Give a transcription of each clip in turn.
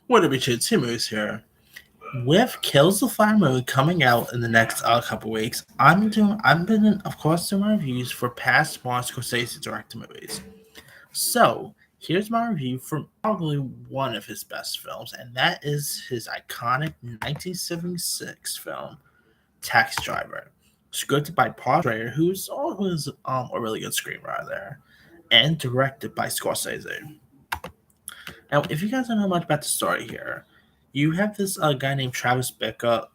What are we two movies here? With Kills the Fire movie coming out in the next couple weeks, I've been of course doing my reviews for past Martin Scorsese directed movies. So here's my review from probably one of his best films, and that is his iconic 1976 film Taxi Driver, scripted by Paul Schrader, who's always a really good screenwriter, and directed by Scorsese. Now, if you guys don't know much about the story here, you have this guy named Travis Bickle,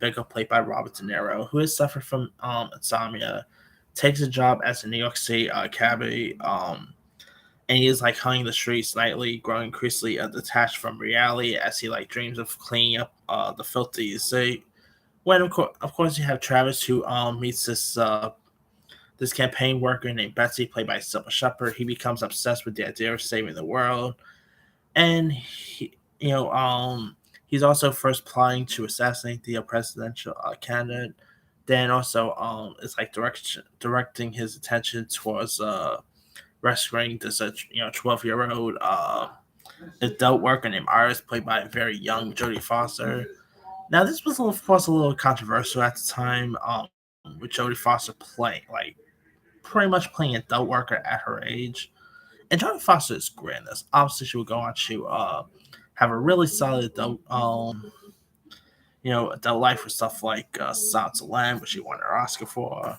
Bickle played by Robert De Niro, who has suffered from insomnia, takes a job as a New York City cabbie, and he is like hunting the streets nightly, growing increasingly detached from reality as he like dreams of cleaning up the filthy city. When of course you have Travis who meets this campaign worker named Betsy, played by Sybil Shepherd. He becomes obsessed with the idea of saving the world, and he's also first plotting to assassinate the presidential candidate. Then also it's like directing his attention towards rescuing this 12-year-old adult worker named Iris, played by a very young Jodie Foster. Now this was of course a little controversial at the time, with Jodie Foster playing like pretty much playing an adult worker at her age. And Jodie Foster is great in this. Obviously, she will go on to have a really solid adult life for stuff like Silence of the Lamb, which she won her Oscar for.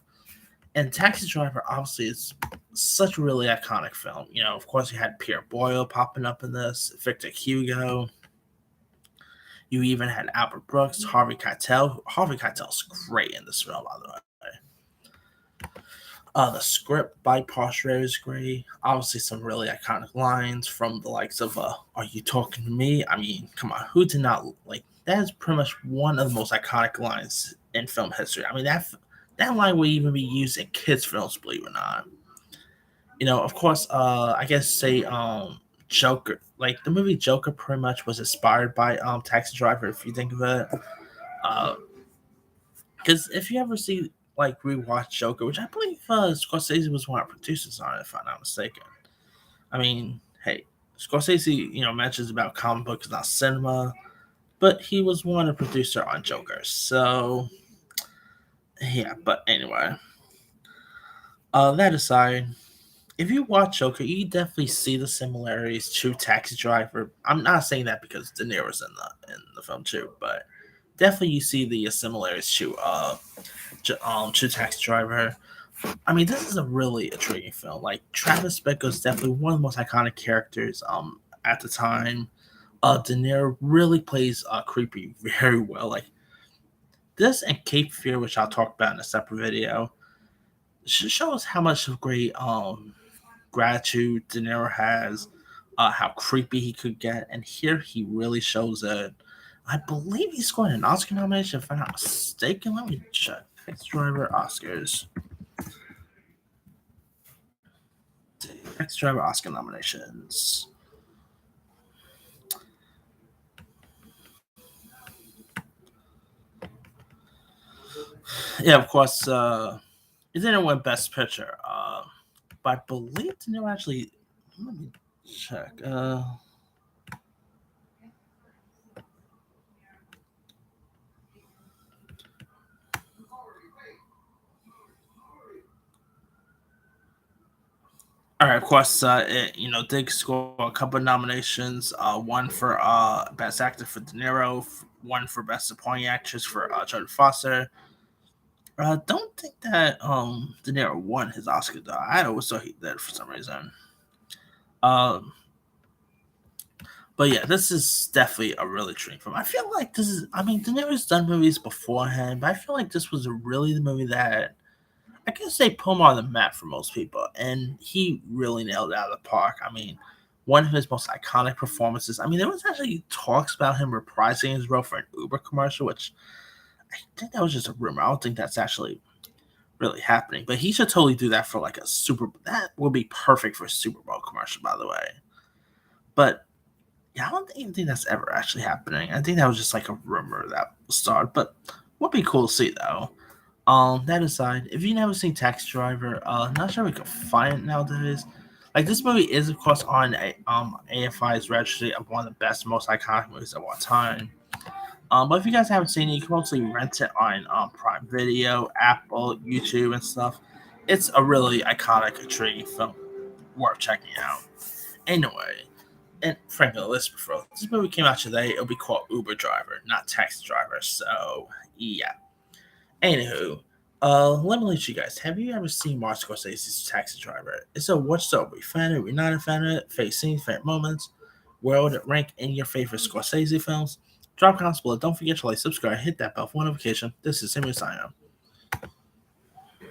And Taxi Driver obviously is such a really iconic film. Of course, you had Pierre Boyle popping up in this, Victor Hugo. You even had Albert Brooks, Harvey Keitel. Harvey Keitel's great in this film, by the way. The script by Paul Schrader is great. Obviously, some really iconic lines from the likes of "Are you talking to me?" I mean, come on, who did not like? That is pretty much one of the most iconic lines in film history. I mean, that line would even be used in kids' films, believe it or not. Of course, I guess say Joker, like the movie Joker, pretty much was inspired by Taxi Driver. If you think of it, because if you ever see like rewatch Joker, which I believe Scorsese was one of the producers on it, if I'm not mistaken. I mean, hey, Scorsese, mentions about comic books, not cinema, but he was one of the producer on Joker. So yeah, but anyway, that aside, if you watch Joker, you definitely see the similarities to Taxi Driver. I'm not saying that because De Niro's in the film too, but definitely you see the similarities to Taxi Driver. I mean, this is a really intriguing film. Like Travis Bickle is definitely one of the most iconic characters at the time. De Niro really plays creepy very well. Like this and Cape Fear, which I'll talk about in a separate video, shows how much of great gratitude De Niro has, how creepy he could get, and here he really shows it. I believe he scored an Oscar nomination, if I'm not mistaken. Let me check. Taxi Driver Oscars. Taxi Driver Oscar nominations. Yeah, of course. It didn't win Best Picture, but I believe De Niro actually. Let me check. All right, of course, it did score a couple of nominations. One for Best Actor for De Niro, one for Best Supporting Actress for Jodie Foster. Don't think that De Niro won his Oscar though. I always thought he did for some reason. Um, but yeah, this is definitely a really treat film. I feel like this is. I mean, De Niro's done movies beforehand, but I feel like this was really the movie that I guess they put him on the map for most people, and he really nailed it out of the park. I mean, one of his most iconic performances. I mean, there was actually talks about him reprising his role for an Uber commercial, which I think that was just a rumor. I don't think that's actually really happening, but he should totally do that for like a Super. That would be perfect for a Super Bowl commercial, by the way. But yeah, I don't even think that's ever actually happening. I think that was just like a rumor that started, but would be cool to see though. That aside, if you never seen Taxi Driver, not sure we can find it nowadays. Like this movie is of course on AFI's registry of one of the best, most iconic movies of all time. But if you guys haven't seen it, you can mostly rent it on Prime Video, Apple, YouTube, and stuff. It's a really iconic, intriguing film, worth checking out. Anyway, and frankly, let's be real. This movie came out today. It'll be called Uber Driver, not Taxi Driver. So yeah. Anywho, let me let you guys. Have you ever seen Martin Scorsese's Taxi Driver? If so, what's up? We fan it? We not a fan of it? Favorite scenes, favorite moments? Where would it rank in your favorite Scorsese films? Drop comments below. Don't forget to like, subscribe, hit that bell for notification. This is Samuel signing off.